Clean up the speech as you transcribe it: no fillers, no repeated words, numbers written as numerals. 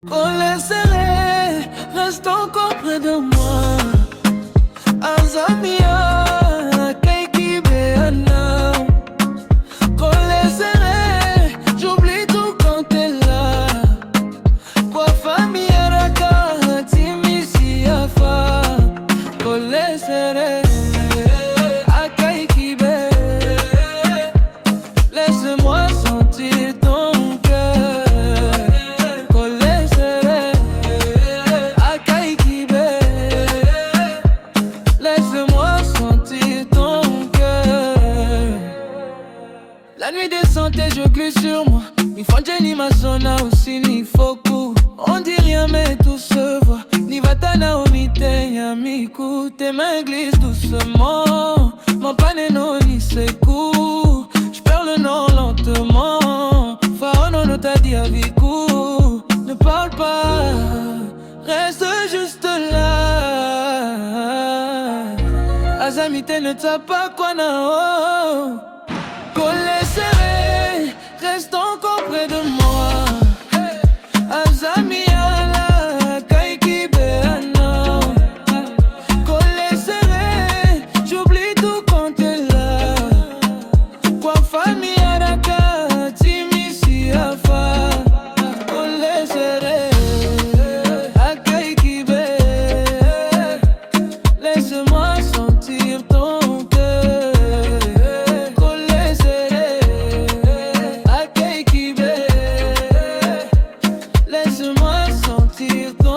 Collé serré, reste encore près de moi. Azamia, Keiki Beana. Collé serré, j'oublie tout quand t'es là. Kwa famille Raka, Timisi Afa. Collé serré, Akaiki Be. Laisse-moi sentir ton cœur. Collé serré, Akaiki Be. Laisse-moi sentir ton cœur. La nuit descend et je glisse sur moi. Mi fonje ni masona aussi ni foku. On dit rien mais tout se voit. Ni vatana o mi tenya mi ku. Tes mains glissent doucement. Mon paneno ni sekou. J'perds le nom lentement. Faono no t'a dit avec coup. Ne parle pas, reste juste là. Azamite ne t'a pas quoi na. Collé serré, reste encore près de moi. Azamia, Kaiki Beana. Collé serré, j'oublie tout quand t'es là. Kwa famille Araka, Timisi Afa. Collé serré, Akaiki Be. Laisse-moi sentir ton cœur. Collé serré, Akaiki Be. Laisse-moi sentir ton